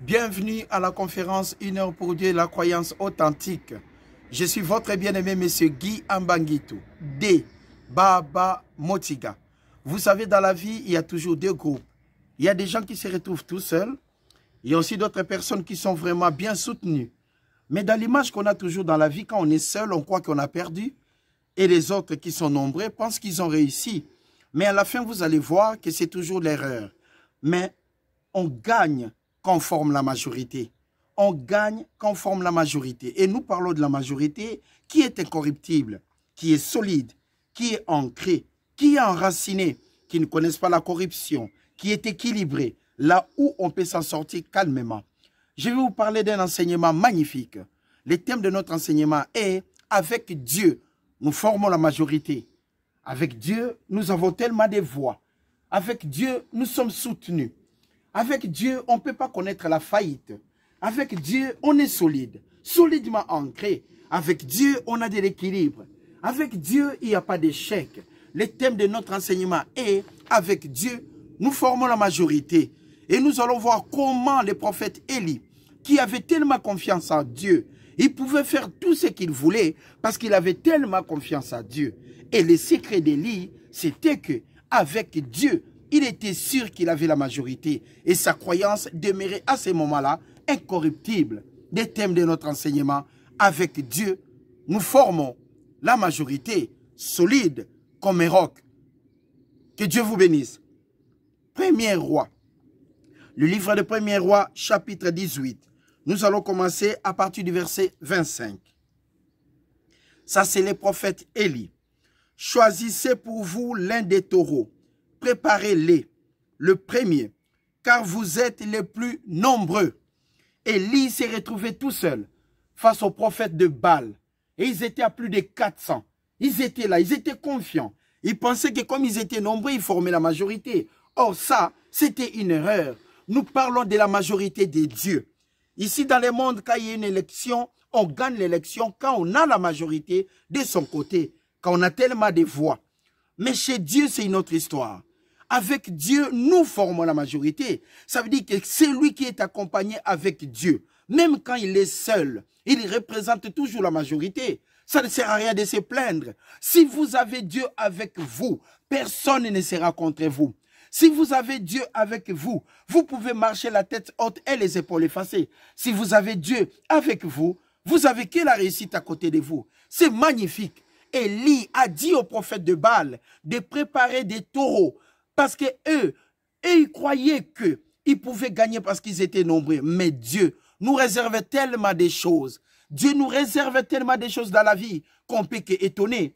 Bienvenue à la conférence 1 heure pour Dieu, la croyance authentique. Je suis votre bien-aimé, monsieur Guy Ambanguitou, D. Baba Motiga. Vous savez, dans la vie, il y a toujours deux groupes. Il y a des gens qui se retrouvent tout seuls. Il y a aussi d'autres personnes qui sont vraiment bien soutenues. Mais dans l'image qu'on a toujours dans la vie, quand on est seul, on croit qu'on a perdu. Et les autres qui sont nombreux pensent qu'ils ont réussi. Mais à la fin, vous allez voir que c'est toujours l'erreur. Mais on gagne conforme la majorité. On gagne conforme la majorité. Et nous parlons de la majorité qui est incorruptible, qui est solide, qui est ancrée, qui est enracinée, qui ne connaissent pas la corruption, qui est équilibrée, là où on peut s'en sortir calmement. Je vais vous parler d'un enseignement magnifique. Le thème de notre enseignement est « Avec Dieu, nous formons la majorité ». Avec Dieu, nous avons tellement de voix. Avec Dieu, nous sommes soutenus. Avec Dieu, on ne peut pas connaître la faillite. Avec Dieu, on est solide, solidement ancré. Avec Dieu, on a de l'équilibre. Avec Dieu, il n'y a pas d'échec. Le thème de notre enseignement est « Avec Dieu, nous formons la majorité ». Et nous allons voir comment le prophète Élie, qui avait tellement confiance en Dieu, il pouvait faire tout ce qu'il voulait parce qu'il avait tellement confiance en Dieu. Et le secret d'Élie, c'était que avec Dieu, il était sûr qu'il avait la majorité. Et sa croyance demeurait à ce moment-là incorruptible. Des thèmes de notre enseignement, avec Dieu, nous formons la majorité solide comme un roc. Que Dieu vous bénisse. Premier roi. Le livre de Premier roi, chapitre 18. Nous allons commencer à partir du verset 25. Ça, c'est le prophète Élie. Choisissez pour vous l'un des taureaux. Préparez-les, le premier, car vous êtes les plus nombreux. Élie s'est retrouvé tout seul face aux prophètes de Baal. Et ils étaient à plus de 400. Ils étaient là, ils étaient confiants. Ils pensaient que comme ils étaient nombreux, ils formaient la majorité. Or ça, c'était une erreur. Nous parlons de la majorité des dieux. Ici, dans le monde, quand il y a une élection, on gagne l'élection quand on a la majorité de son côté, quand on a tellement de voix. Mais chez Dieu, c'est une autre histoire. Avec Dieu, nous formons la majorité. Ça veut dire que c'est lui qui est accompagné avec Dieu. Même quand il est seul, il représente toujours la majorité. Ça ne sert à rien de se plaindre. Si vous avez Dieu avec vous, personne ne sera contre vous. Si vous avez Dieu avec vous, vous pouvez marcher la tête haute et les épaules effacées. Si vous avez Dieu avec vous, vous avez que la réussite à côté de vous. C'est magnifique. Élie a dit aux prophètes de Baal de préparer des taureaux parce que eux, ils croyaient qu'ils pouvaient gagner parce qu'ils étaient nombreux. Mais Dieu nous réservait tellement de choses. Dieu nous réservait tellement de choses dans la vie qu'on peut qu'étonner.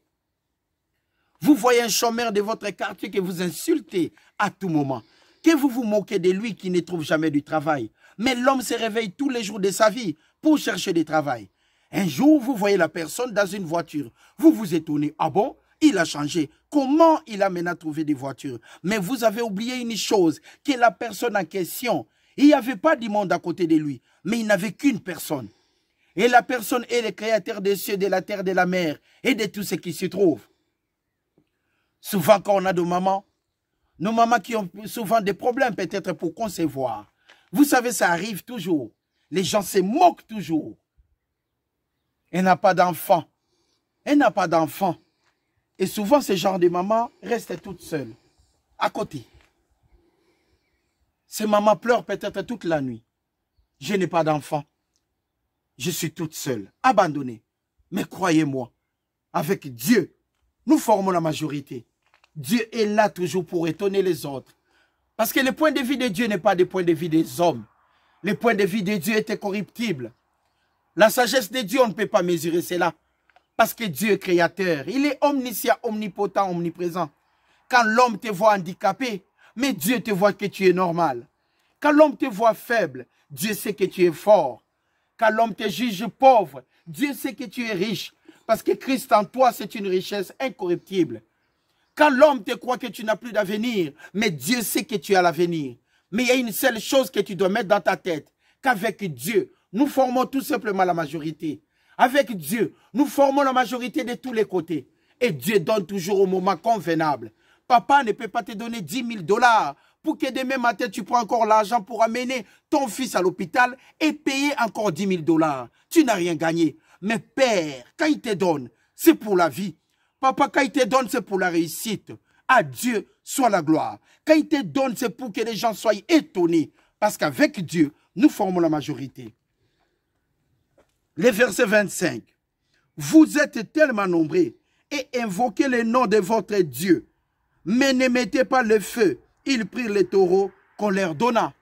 Vous voyez un chômeur de votre quartier que vous insultez à tout moment, que vous vous moquez de lui qui ne trouve jamais du travail. Mais l'homme se réveille tous les jours de sa vie pour chercher du travail. Un jour, vous voyez la personne dans une voiture. Vous vous étonnez. Ah bon? Il a changé. Comment il a maintenant trouvé des voitures? Mais vous avez oublié une chose, que la personne en question, il n'y avait pas du monde à côté de lui, mais il n'avait qu'une personne. Et la personne est le créateur des cieux, de la terre, de la mer et de tout ce qui se trouve. Souvent, quand on a nos mamans qui ont souvent des problèmes peut-être pour concevoir. Vous savez, ça arrive toujours. Les gens se moquent toujours. Elle n'a pas d'enfant. Elle n'a pas d'enfant. Et souvent, ce genre de maman reste toute seule, à côté. Ces mamans pleurent peut-être toute la nuit. Je n'ai pas d'enfant. Je suis toute seule, abandonnée. Mais croyez-moi, avec Dieu, nous formons la majorité. Dieu est là toujours pour étonner les autres. Parce que le point de vue de Dieu n'est pas le point de vue des hommes. Le point de vue de Dieu est incorruptible. La sagesse de Dieu, on ne peut pas mesurer cela. Parce que Dieu est créateur. Il est omniscient, omnipotent, omniprésent. Quand l'homme te voit handicapé, mais Dieu te voit que tu es normal. Quand l'homme te voit faible, Dieu sait que tu es fort. Quand l'homme te juge pauvre, Dieu sait que tu es riche. Parce que Christ en toi, c'est une richesse incorruptible. Quand l'homme te croit que tu n'as plus d'avenir, mais Dieu sait que tu as l'avenir. Mais il y a une seule chose que tu dois mettre dans ta tête, qu'avec Dieu, nous formons tout simplement la majorité. Avec Dieu, nous formons la majorité de tous les côtés. Et Dieu donne toujours au moment convenable. Papa ne peut pas te donner 10 000 $ pour que demain matin, tu prends encore l'argent pour amener ton fils à l'hôpital et payer encore 10 000 $. Tu n'as rien gagné. Mais Père, quand il te donne, c'est pour la vie. Papa, quand il te donne, c'est pour la réussite. À Dieu soit la gloire. Quand il te donne, c'est pour que les gens soient étonnés. Parce qu'avec Dieu, nous formons la majorité. Le verset 25. Vous êtes tellement nombreux et invoquez le nom de votre Dieu. Mais ne mettez pas le feu. Ils prirent les taureaux qu'on leur donna.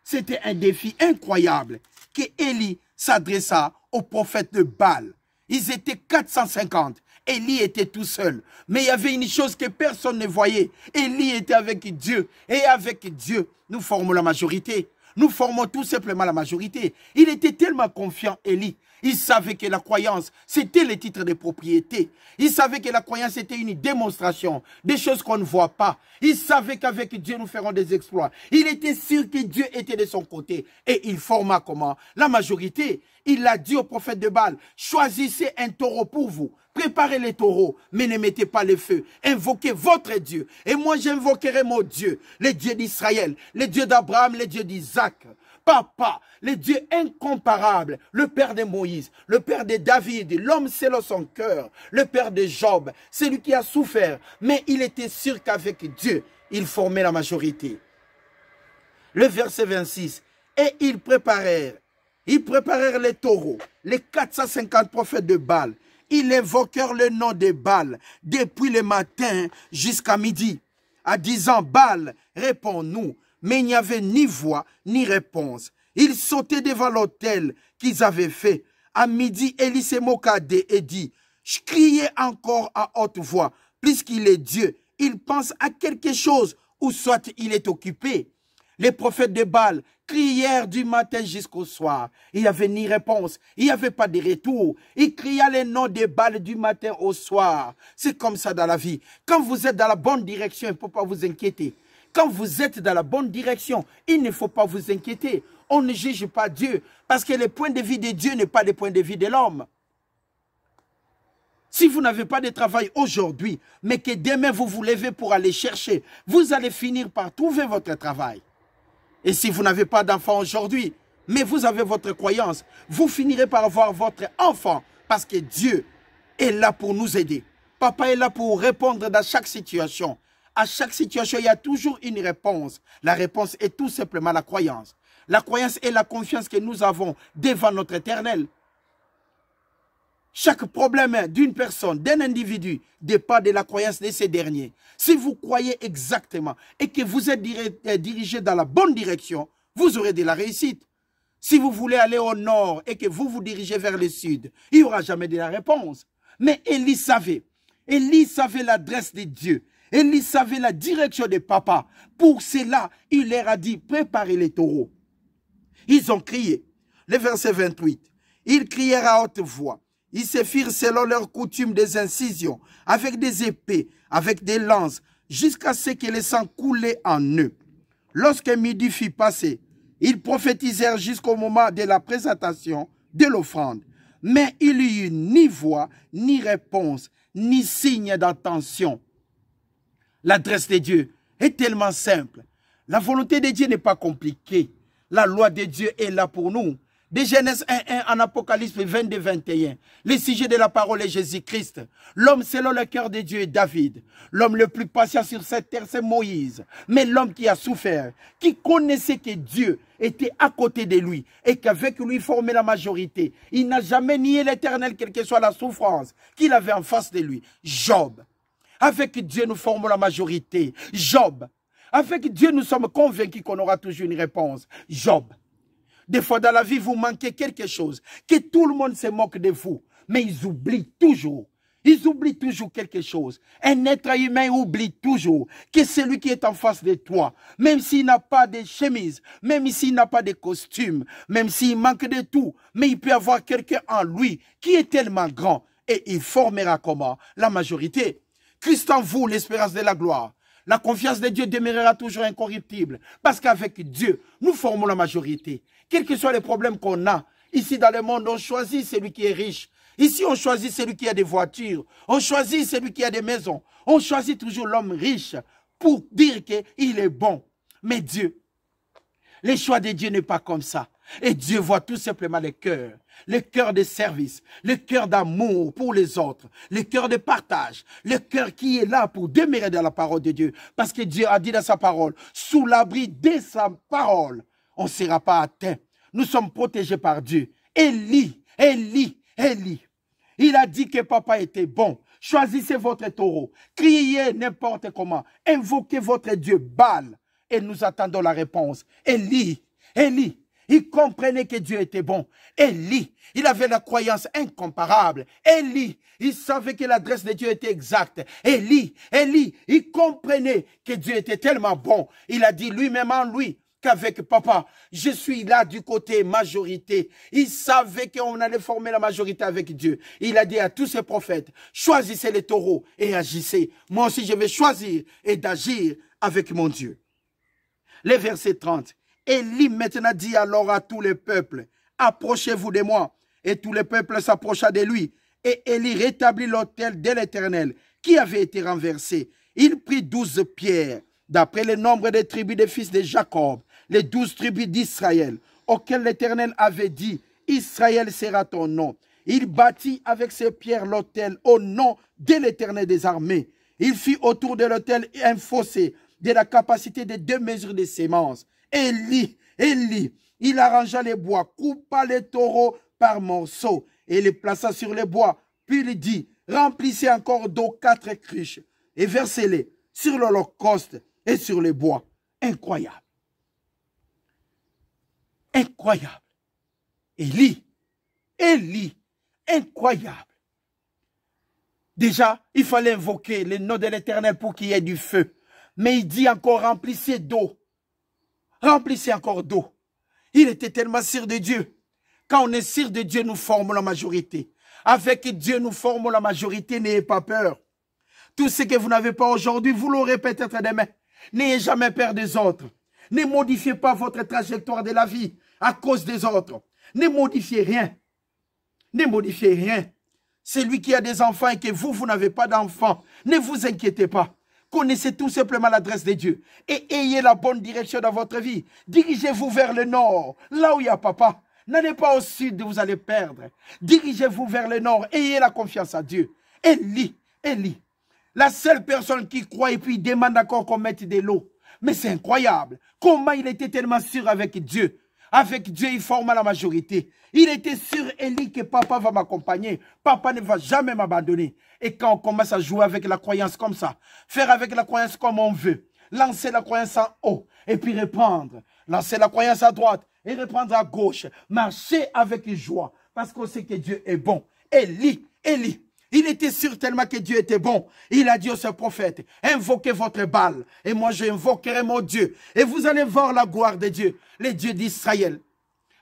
C'était un défi incroyable que Élie s'adressa aux prophètes de Baal. Ils étaient 450. Élie était tout seul. Mais il y avait une chose que personne ne voyait. Élie était avec Dieu. Et avec Dieu, nous formons la majorité. Nous formons tout simplement la majorité. Il était tellement confiant, Élie. Il savait que la croyance, c'était le titre de propriété. Il savait que la croyance était une démonstration des choses qu'on ne voit pas. Il savait qu'avec Dieu, nous ferons des exploits. Il était sûr que Dieu était de son côté. Et il forma comment? La majorité. Il a dit au prophète de Baal, choisissez un taureau pour vous. Préparez les taureaux, mais ne mettez pas le feu. Invoquez votre Dieu. Et moi, j'invoquerai mon Dieu, le Dieu d'Israël, le Dieu d'Abraham, le Dieu d'Isaac. Papa, le Dieu incomparable, le Père de Moïse, le Père de David, l'homme selon son cœur, le Père de Job, celui qui a souffert, mais il était sûr qu'avec Dieu, il formait la majorité. Le verset 26, et ils préparèrent les taureaux, les 450 prophètes de Baal. Ils invoquèrent le nom de Baal depuis le matin jusqu'à midi, en disant, Baal, réponds-nous. Mais il n'y avait ni voix, ni réponse. Ils sautaient devant l'autel qu'ils avaient fait. À midi, Élie se moqua d'eux et dit, je criais encore à haute voix, puisqu'il est Dieu. Il pense à quelque chose, ou soit il est occupé. Les prophètes de Baal crièrent du matin jusqu'au soir. Il n'y avait ni réponse, il n'y avait pas de retour. Ils criaient les noms de Baal du matin au soir. C'est comme ça dans la vie. Quand vous êtes dans la bonne direction, il ne faut pas vous inquiéter. Quand vous êtes dans la bonne direction, il ne faut pas vous inquiéter. On ne juge pas Dieu, parce que le point de vue de Dieu n'est pas le point de vue de l'homme. Si vous n'avez pas de travail aujourd'hui, mais que demain vous vous levez pour aller chercher, vous allez finir par trouver votre travail. Et si vous n'avez pas d'enfant aujourd'hui, mais vous avez votre croyance, vous finirez par avoir votre enfant, parce que Dieu est là pour nous aider. Papa est là pour répondre dans chaque situation. À chaque situation, il y a toujours une réponse. La réponse est tout simplement la croyance. La croyance est la confiance que nous avons devant notre Éternel. Chaque problème d'une personne, d'un individu, dépend de la croyance de ces derniers. Si vous croyez exactement et que vous êtes dirigé dans la bonne direction, vous aurez de la réussite. Si vous voulez aller au nord et que vous vous dirigez vers le sud, il n'y aura jamais de la réponse. Mais Élie savait l'adresse de Dieu. Élie savait la direction de papa. Pour cela, il leur a dit, préparez les taureaux. Ils ont crié. Le verset 28. Ils crièrent à haute voix. Ils se firent selon leur coutume des incisions, avec des épées, avec des lances, jusqu'à ce que le sang coulait en eux. Lorsque midi fut passé, ils prophétisèrent jusqu'au moment de la présentation de l'offrande. Mais il n'y eut ni voix, ni réponse, ni signe d'attention. L'adresse de Dieu est tellement simple. La volonté de Dieu n'est pas compliquée. La loi de Dieu est là pour nous. De Genèse 1.1 en Apocalypse 22.21. Le sujet de la parole est Jésus-Christ. L'homme selon le cœur de Dieu est David. L'homme le plus patient sur cette terre, c'est Moïse. Mais l'homme qui a souffert, qui connaissait que Dieu était à côté de lui et qu'avec lui il formait la majorité. Il n'a jamais nié l'Éternel, quelle que soit la souffrance qu'il avait en face de lui. Job. Avec Dieu, nous formons la majorité. Job. Avec Dieu, nous sommes convaincus qu'on aura toujours une réponse. Job. Des fois dans la vie, vous manquez quelque chose. Que tout le monde se moque de vous. Mais ils oublient toujours. Ils oublient toujours quelque chose. Un être humain oublie toujours que celui qui est en face de toi, même s'il n'a pas de chemise, même s'il n'a pas de costume, même s'il manque de tout, mais il peut avoir quelqu'un en lui qui est tellement grand et il formera comment? La majorité. Christ en vous, l'espérance de la gloire. La confiance de Dieu demeurera toujours incorruptible. Parce qu'avec Dieu, nous formons la majorité. Quels que soient les problèmes qu'on a, ici dans le monde, on choisit celui qui est riche. Ici, on choisit celui qui a des voitures. On choisit celui qui a des maisons. On choisit toujours l'homme riche pour dire qu'il est bon. Mais Dieu, les choix de Dieu n'est pas comme ça. Et Dieu voit tout simplement les cœurs de service, le cœur d'amour pour les autres, le cœur de partage, le cœur qui est là pour demeurer dans la parole de Dieu. Parce que Dieu a dit dans sa parole, sous l'abri de sa parole, on ne sera pas atteint. Nous sommes protégés par Dieu. Élie, il a dit que papa était bon. Choisissez votre taureau, criez n'importe comment, invoquez votre Dieu Baal. Et nous attendons la réponse. Élie, il comprenait que Dieu était bon. Élie, il avait la croyance incomparable. Élie, il savait que l'adresse de Dieu était exacte. Élie, il comprenait que Dieu était tellement bon. Il a dit lui-même en lui qu'avec papa, je suis là du côté majorité. Il savait qu'on allait former la majorité avec Dieu. Il a dit à tous ses prophètes, choisissez les taureaux et agissez. Moi aussi, je vais choisir et d'agir avec mon Dieu. Le verset 30. Élie maintenant dit alors à tous les peuples, approchez-vous de moi. Et tous les peuples s'approcha de lui. Et Élie rétablit l'autel de l'Éternel qui avait été renversé. Il prit 12 pierres, d'après le nombre des tribus des fils de Jacob, les 12 tribus d'Israël, auxquelles l'Éternel avait dit, Israël sera ton nom. Il bâtit avec ces pierres l'autel au nom de l'Éternel des armées. Il fit autour de l'autel un fossé de la capacité de 2 mesures de semences. Élie, il arrangea les bois, coupa les taureaux par morceaux et les plaça sur les bois. Puis il dit, remplissez encore d'eau 4 cruches et versez-les sur l'holocauste et sur les bois. Incroyable. Incroyable. Élie, incroyable. Déjà, il fallait invoquer le nom de l'Éternel pour qu'il y ait du feu. Mais il dit encore, remplissez d'eau. Remplissez encore d'eau. Il était tellement sûr de Dieu. Quand on est sûr de Dieu, nous formons la majorité. Avec Dieu, nous formons la majorité. N'ayez pas peur. Tout ce que vous n'avez pas aujourd'hui, vous l'aurez peut-être demain. N'ayez jamais peur des autres. Ne modifiez pas votre trajectoire de la vie à cause des autres. Ne modifiez rien. Ne modifiez rien. Celui qui a des enfants et que vous n'avez pas d'enfants, ne vous inquiétez pas. Connaissez tout simplement l'adresse de Dieu et ayez la bonne direction dans votre vie. Dirigez-vous vers le nord, là où il y a papa. N'allez pas au sud, vous allez perdre. Dirigez-vous vers le nord, ayez la confiance à Dieu. Élie, la seule personne qui croit et puis demande encore qu'on mette de l'eau. Mais c'est incroyable. Comment il était tellement sûr avec Dieu. Avec Dieu, il forma la majorité. Il était sûr, Élie, que papa va m'accompagner. Papa ne va jamais m'abandonner. Et quand on commence à jouer avec la croyance comme ça, faire avec la croyance comme on veut, lancer la croyance en haut et puis reprendre. Lancer la croyance à droite et reprendre à gauche. Marcher avec joie parce qu'on sait que Dieu est bon. Élie, il était sûr tellement que Dieu était bon. Il a dit à ce prophète, invoquez votre Baal et moi je invoquerai mon Dieu. Et vous allez voir la gloire de Dieu, le Dieu d'Israël,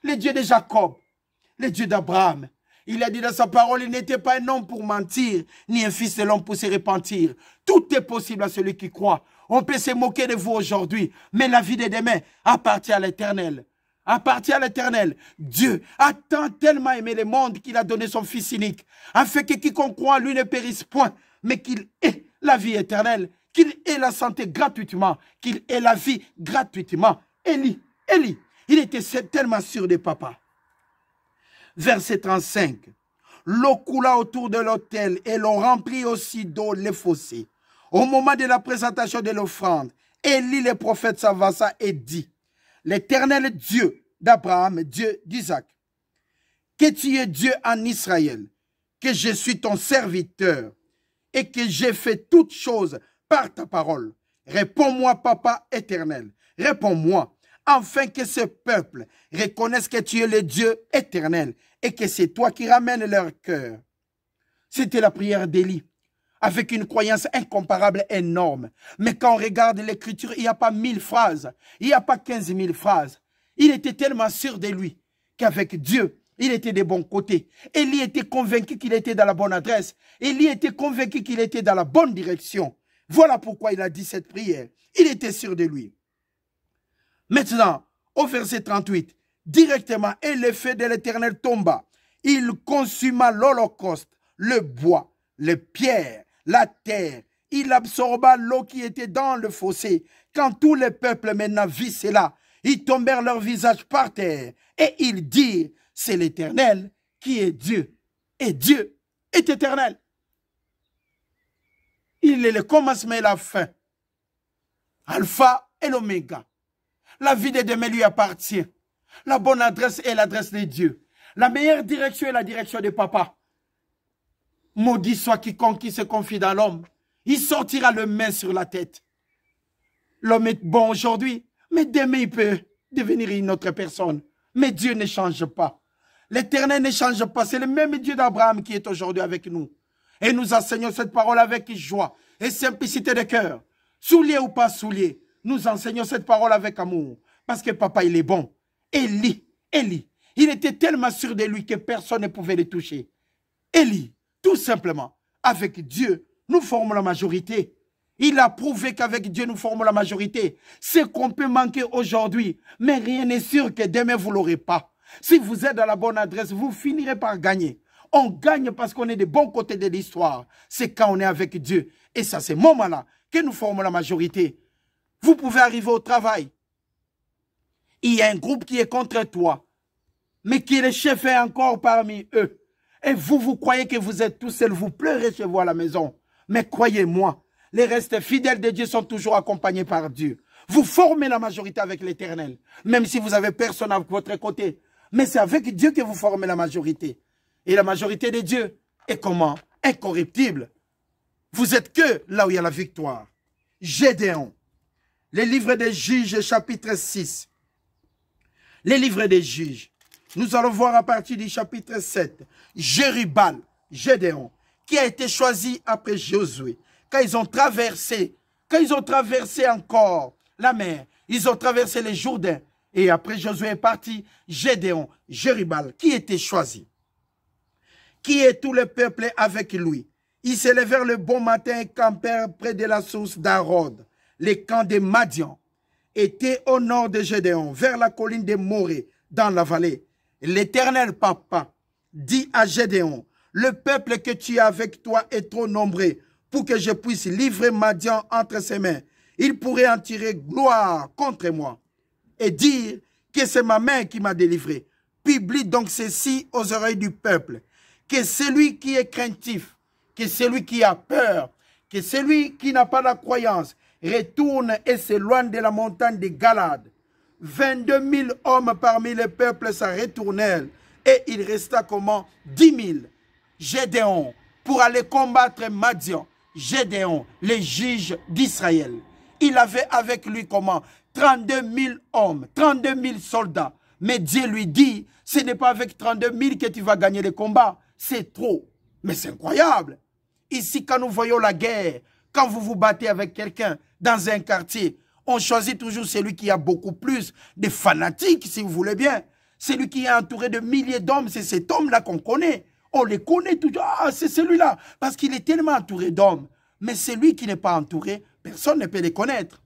le Dieu de Jacob, le Dieu d'Abraham. Il a dit dans sa parole, il n'était pas un homme pour mentir, ni un fils de l'homme pour se repentir. Tout est possible à celui qui croit. On peut se moquer de vous aujourd'hui, mais la vie de demain appartient à l'Éternel. Appartient à l'Éternel. Dieu a tant tellement aimé le monde qu'il a donné son Fils unique, afin que quiconque croit en lui ne périsse point, mais qu'il ait la vie éternelle, qu'il ait la santé gratuitement, qu'il ait la vie gratuitement. Élie, il était tellement sûr de papa. Verset 35. L'eau coula autour de l'autel et l'on remplit aussi d'eau les fossés. Au moment de la présentation de l'offrande, Élie le prophète s'avança et dit, l'Éternel Dieu d'Abraham, Dieu d'Isaac, que tu es Dieu en Israël, que je suis ton serviteur et que j'ai fait toutes choses par ta parole. Réponds-moi, Papa éternel, réponds-moi, afin que ce peuple reconnaisse que tu es le Dieu éternel et que c'est toi qui ramènes leur cœur. C'était la prière d'Élie, avec une croyance incomparable, énorme. Mais quand on regarde l'écriture, il n'y a pas 1000 phrases, il n'y a pas 15 000 phrases. Il était tellement sûr de lui qu'avec Dieu, il était des bons côtés. Élie était convaincu qu'il était dans la bonne adresse. Élie était convaincu qu'il était dans la bonne direction. Voilà pourquoi il a dit cette prière. Il était sûr de lui. Maintenant, au verset 38, directement, et le feu de l'Éternel tomba. Il consuma l'holocauste, le bois, les pierres, la terre il absorba l'eau qui était dans le fossé. Quand tous les peuples maintenant virent cela, ils tombèrent leur visage par terre et ils dirent, c'est l'Éternel qui est Dieu. Et Dieu est éternel. Il est le commencement et la fin. Alpha et l'oméga. La vie de demain lui appartient. La bonne adresse est l'adresse de Dieu. La meilleure direction est la direction de papa. Maudit soit quiconque qui se confie dans l'homme. Il sortira le main sur la tête. L'homme est bon aujourd'hui, mais demain il peut devenir une autre personne. Mais Dieu ne change pas. L'Éternel ne change pas. C'est le même Dieu d'Abraham qui est aujourd'hui avec nous. Et nous enseignons cette parole avec joie et simplicité de cœur. Soulier ou pas soulier, nous enseignons cette parole avec amour. Parce que papa, il est bon. Élie, il était tellement sûr de lui que personne ne pouvait le toucher. Élie, tout simplement, avec Dieu, nous formons la majorité. Il a prouvé qu'avec Dieu, nous formons la majorité. C'est qu'on peut manquer aujourd'hui, mais rien n'est sûr que demain, vous ne l'aurez pas. Si vous êtes dans la bonne adresse, vous finirez par gagner. On gagne parce qu'on est des bons côtés de l'histoire. C'est quand on est avec Dieu. Et c'est à ce moment-là que nous formons la majorité. Vous pouvez arriver au travail. Il y a un groupe qui est contre toi, mais qui le chef est encore parmi eux. Et vous croyez que vous êtes tout seul, vous pleurez chez vous à la maison. Mais croyez-moi, les restes fidèles de Dieu sont toujours accompagnés par Dieu. Vous formez la majorité avec l'Éternel, même si vous n'avez personne à votre côté. Mais c'est avec Dieu que vous formez la majorité. Et la majorité de Dieu est comment? Incorruptible. Vous êtes que là où il y a la victoire. Gédéon. Les livres des Juges, chapitre 6. Les livres des Juges. Nous allons voir à partir du chapitre 7. Jérubal, Gédéon, qui a été choisi après Josué. Quand ils ont traversé encore la mer, ils ont traversé les Jourdains. Et après Josué est parti, Gédéon, Jérubal, qui était choisi. Qui est tout le peuple avec lui. Ils s'élevèrent le bon matin et campèrent près de la source d'Arod. Les camps de Madian étaient au nord de Gédéon, vers la colline de Morée, dans la vallée. L'Éternel, papa, dit à Gédéon, le peuple que tu as avec toi est trop nombreux pour que je puisse livrer Madian entre ses mains. Il pourrait en tirer gloire contre moi et dire que c'est ma main qui m'a délivré. Publie donc ceci aux oreilles du peuple, que celui qui est craintif, que celui qui a peur, que celui qui n'a pas la croyance, retourne et s'éloigne de la montagne de Galade. 22 000 hommes parmi le peuple s'en retournèrent et il resta comment? 10 000. Gédéon, pour aller combattre Madian, Gédéon, les juges d'Israël. Il avait avec lui comment? 32 000 hommes, 32 000 soldats. Mais Dieu lui dit, ce n'est pas avec 32 000 que tu vas gagner le combat. C'est trop. Mais c'est incroyable. Ici, quand nous voyons la guerre, quand vous vous battez avec quelqu'un dans un quartier, on choisit toujours celui qui a beaucoup plus de fanatiques, si vous voulez bien. Celui qui est entouré de milliers d'hommes, c'est cet homme-là qu'on connaît. On les connaît toujours. Ah, c'est celui-là. Parce qu'il est tellement entouré d'hommes. Mais celui qui n'est pas entouré, personne ne peut les connaître.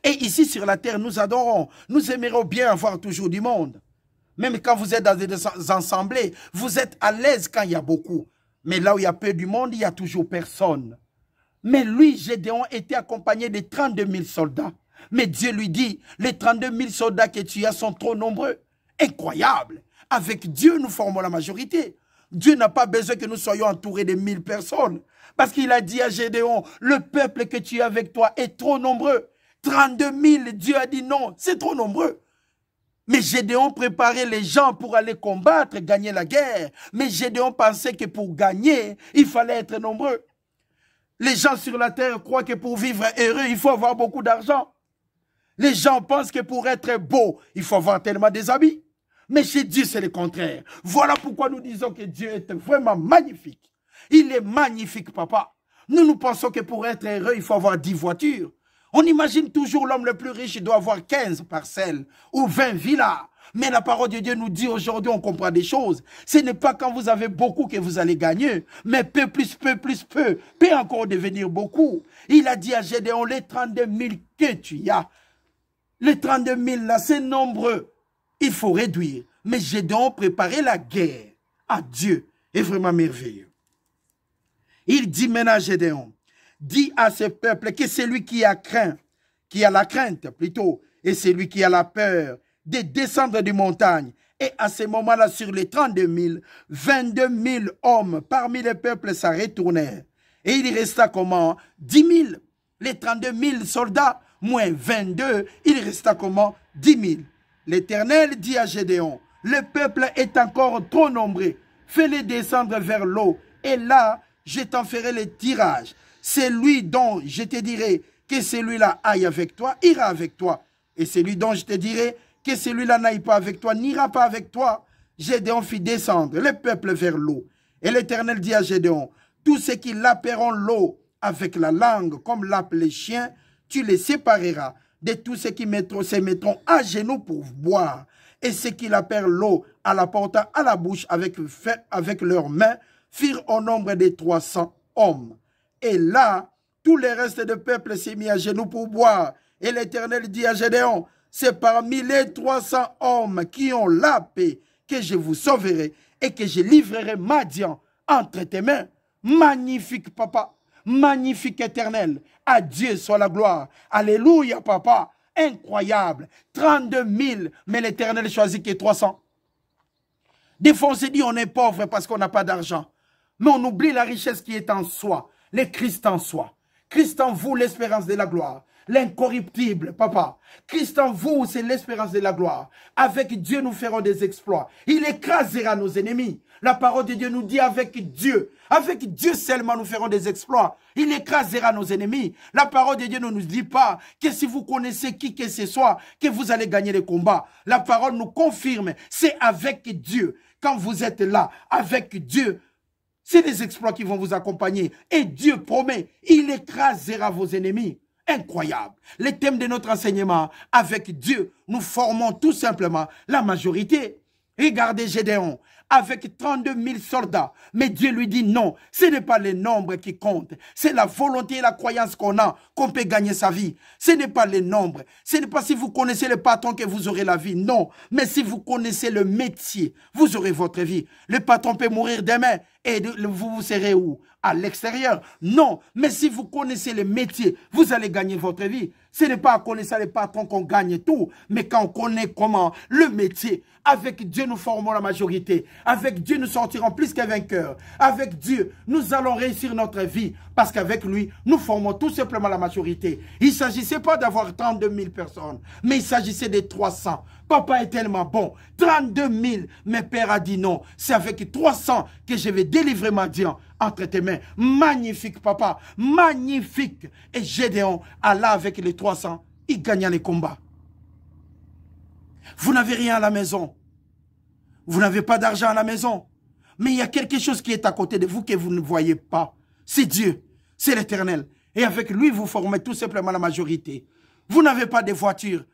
Et ici, sur la terre, nous adorons. Nous aimerions bien avoir toujours du monde. Même quand vous êtes dans des assemblées, vous êtes à l'aise quand il y a beaucoup. Mais là où il y a peu du monde, il n'y a toujours personne. Mais lui, Gédéon, était accompagné de 32 000 soldats. Mais Dieu lui dit, les 32 000 soldats que tu as sont trop nombreux. Incroyable. Avec Dieu, nous formons la majorité. Dieu n'a pas besoin que nous soyons entourés de 1000 personnes. Parce qu'il a dit à Gédéon, le peuple que tu as avec toi est trop nombreux. 32 000, Dieu a dit non, c'est trop nombreux. Mais Gédéon préparait les gens pour aller combattre, gagner la guerre. Mais Gédéon pensait que pour gagner, il fallait être nombreux. Les gens sur la terre croient que pour vivre heureux, il faut avoir beaucoup d'argent. Les gens pensent que pour être beau, il faut avoir tellement des habits. Mais chez Dieu, c'est le contraire. Voilà pourquoi nous disons que Dieu est vraiment magnifique. Il est magnifique, papa. Nous pensons que pour être heureux, il faut avoir 10 voitures. On imagine toujours l'homme le plus riche, il doit avoir 15 parcelles ou 20 villas. Mais la parole de Dieu nous dit aujourd'hui, on comprend des choses. Ce n'est pas quand vous avez beaucoup que vous allez gagner, mais peu plus peu peut encore devenir beaucoup. Il a dit à Gédéon, les 32 000 que tu as, les 32 000 là, c'est nombreux. Il faut réduire. Mais Gédéon préparait la guerre à Dieu. est vraiment merveilleux. Il dit maintenant à Gédéon, dis à ce peuple que celui qui a la crainte plutôt, et celui qui a la peur de descendre des montagnes. Et à ce moment-là, sur les 32 000, 22 000 hommes parmi les peuples s'en retournèrent. Et il resta comment? 10 000. Les 32 000 soldats, moins 22, il resta comment? 10 000. L'Éternel dit à Gédéon, le peuple est encore trop nombreux. Fais-les descendre vers l'eau. Et là, je t'en ferai le tirage. Celui dont je te dirai que celui-là aille avec toi, ira avec toi. Et celui dont je te dirai que celui-là n'aille pas avec toi, n'ira pas avec toi. Gédéon fit descendre le peuple vers l'eau. Et l'Éternel dit à Gédéon, tous ceux qui laperont l'eau avec la langue, comme lappent les chiens, tu les sépareras de tous ceux qui se mettront à genoux pour boire. Et ceux qui lapèrent l'eau à la portant à la bouche avec leurs mains, firent au nombre de 300 hommes. Et là, tout le reste du peuple s'est mis à genoux pour boire. Et l'Éternel dit à Gédéon, c'est parmi les 300 hommes qui ont la paix que je vous sauverai et que je livrerai Madian entre tes mains. Magnifique, papa. Magnifique, Éternel. À Dieu soit la gloire. Alléluia, papa. Incroyable. 32 000, mais l'Éternel choisit que 300. Des fois, on se dit on est pauvre parce qu'on n'a pas d'argent. Mais on oublie la richesse qui est en soi. Le Christ en soi. Christ en vous, l'espérance de la gloire. L'incorruptible, papa. Christ en vous, c'est l'espérance de la gloire. Avec Dieu, nous ferons des exploits. Il écrasera nos ennemis. La parole de Dieu nous dit avec Dieu seulement nous ferons des exploits. Il écrasera nos ennemis. La parole de Dieu ne nous dit pas que si vous connaissez qui que ce soit, que vous allez gagner les combats. La parole nous confirme, c'est avec Dieu. Quand vous êtes là, avec Dieu, c'est des exploits qui vont vous accompagner. Et Dieu promet, il écrasera vos ennemis. Incroyable. Le thème de notre enseignement, avec Dieu, nous formons tout simplement la majorité. Regardez Gédéon, avec 32 000 soldats. Mais Dieu lui dit non, ce n'est pas le nombre qui compte. C'est la volonté et la croyance qu'on a, qu'on peut gagner sa vie. Ce n'est pas le nombre. Ce n'est pas si vous connaissez le patron que vous aurez la vie. Non. Mais si vous connaissez le métier, vous aurez votre vie. Le patron peut mourir demain et vous serez où? À l'extérieur. Non. Mais si vous connaissez le métier, vous allez gagner votre vie. Ce n'est pas en connaissant les patrons qu'on gagne tout, mais quand on connaît comment le métier, avec Dieu nous formons la majorité. Avec Dieu nous sortirons plus que vainqueurs. Avec Dieu, nous allons réussir notre vie. Parce qu'avec lui, nous formons tout simplement la majorité. Il ne s'agissait pas d'avoir 32 000 personnes, mais il s'agissait de 300. Papa est tellement bon. 32 000, mais Père a dit non. C'est avec 300 que je vais délivrer Madian entre tes mains. Magnifique, papa. Magnifique. Et Gédéon, Allah avec les 300, il gagna les combats. Vous n'avez rien à la maison. Vous n'avez pas d'argent à la maison. Mais il y a quelque chose qui est à côté de vous que vous ne voyez pas. C'est Dieu. C'est l'Éternel. Et avec lui, vous formez tout simplement la majorité. Vous n'avez pas de voiture.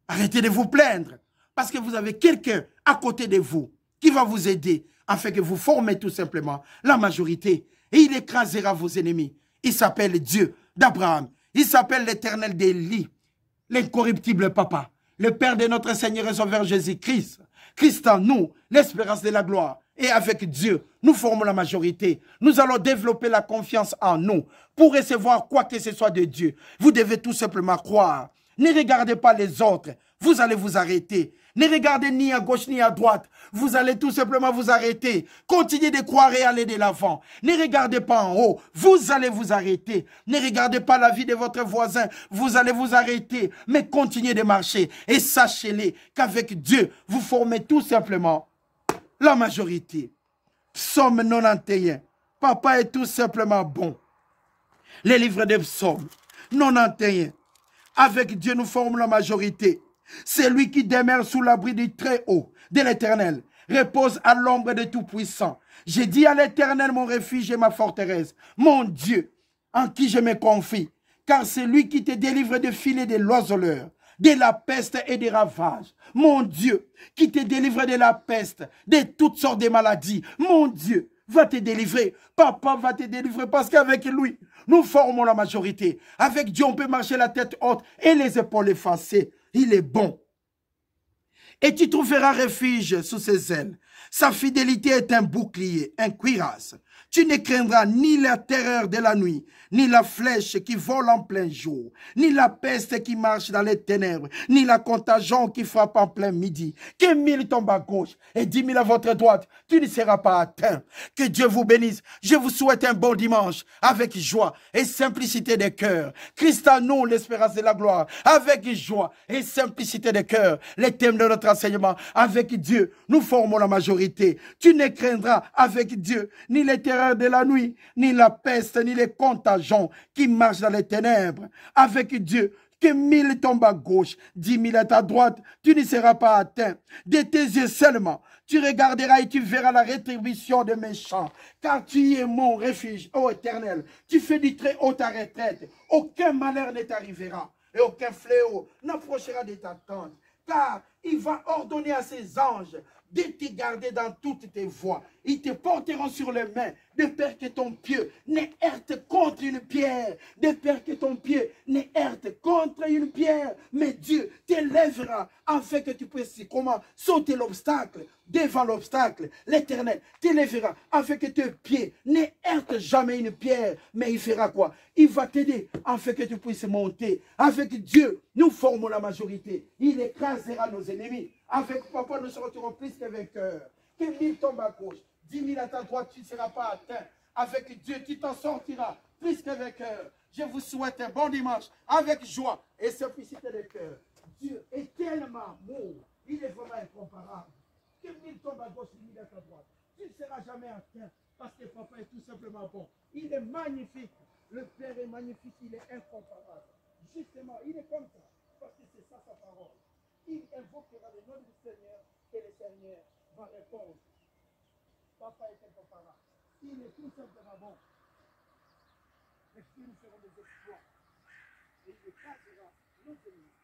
Arrêtez de vous plaindre. Parce que vous avez quelqu'un à côté de vous qui va vous aider afin que vous formez tout simplement la majorité. Et il écrasera vos ennemis. Il s'appelle Dieu d'Abraham. Il s'appelle l'Éternel d'Élie. L'incorruptible papa. Le Père de notre Seigneur et Sauveur Jésus-Christ. Christ en nous, l'espérance de la gloire. Et avec Dieu, nous formons la majorité. Nous allons développer la confiance en nous pour recevoir quoi que ce soit de Dieu. Vous devez tout simplement croire. Ne regardez pas les autres. Vous allez vous arrêter. Ne regardez ni à gauche ni à droite. Vous allez tout simplement vous arrêter. Continuez de croire et aller de l'avant. Ne regardez pas en haut. Vous allez vous arrêter. Ne regardez pas la vie de votre voisin. Vous allez vous arrêter. Mais continuez de marcher. Et sachez-le qu'avec Dieu, vous formez tout simplement la majorité. Psaume 91. Papa est tout simplement bon. Les livres des psaumes. 91. Avec Dieu, nous formons la majorité. C'est lui qui demeure sous l'abri du Très-Haut, de l'Éternel, repose à l'ombre de Tout-Puissant. J'ai dit à l'Éternel, mon refuge et ma forteresse, mon Dieu, en qui je me confie, car c'est lui qui te délivre des filets de l'oiseleur, de la peste et des ravages. Mon Dieu, qui te délivre de la peste, de toutes sortes de maladies. Mon Dieu, va te délivrer. Papa va te délivrer parce qu'avec lui, nous formons la majorité. Avec Dieu, on peut marcher la tête haute et les épaules effacées. Il est bon. Et tu trouveras refuge sous ses ailes. Sa fidélité est un bouclier, un cuirasse. Tu ne craindras ni la terreur de la nuit, ni la flèche qui vole en plein jour, ni la peste qui marche dans les ténèbres, ni la contagion qui frappe en plein midi. Que 1000 tombent à gauche et 10 000 à votre droite, tu ne seras pas atteint. Que Dieu vous bénisse. Je vous souhaite un bon dimanche avec joie et simplicité de cœur. Christ en nous, l'espérance de la gloire, avec joie et simplicité de cœur. Les thèmes de notre enseignement, avec Dieu, nous formons la majorité. Tu ne craindras avec Dieu ni les terreurs de la nuit, ni la peste, ni les contagions qui marchent dans les ténèbres. Avec Dieu, que 1000 tombent à gauche, 10 000 à ta droite, tu ne seras pas atteint. De tes yeux seulement, tu regarderas et tu verras la rétribution des méchants. Car tu es mon refuge, ô Éternel. Tu fais du très haut ta retraite. Aucun malheur ne t'arrivera et aucun fléau n'approchera de ta tente. Car il va ordonner à ses anges de te garder dans toutes tes voies. Ils te porteront sur les mains, de peur que ton pied ne heurte contre une pierre, de peur que ton pied ne heurte contre une pierre. Mais Dieu t'élèvera afin que tu puisses comment sauter l'obstacle. Devant l'obstacle, l'Éternel t'élèvera afin que tes pieds ne heurtent jamais une pierre. Mais il fera quoi? Il va t'aider afin que tu puisses monter. Avec Dieu, nous formons la majorité. Il écrasera nos ennemis. Avec papa, nous serons plus que vainqueurs. Que 1000 tombent à gauche, 10 000 à ta droite, tu ne seras pas atteint. Avec Dieu, tu t'en sortiras plus que vainqueur. Je vous souhaite un bon dimanche avec joie et simplicité de cœur. Dieu est tellement beau, il est vraiment incomparable. Que 1000 tombent à gauche, 10 000 à ta droite, tu ne seras jamais atteint parce que papa est tout simplement bon. Il est magnifique. Le Père est magnifique, il est incomparable. Justement, il est comme ça parce que c'est ça sa parole. Il invoquera le nom du Seigneur et le Seigneur va répondre. Papa est incomparable. Il est tout simplement bon. Les films seront des exploits. Et il écrasera nos ennemis.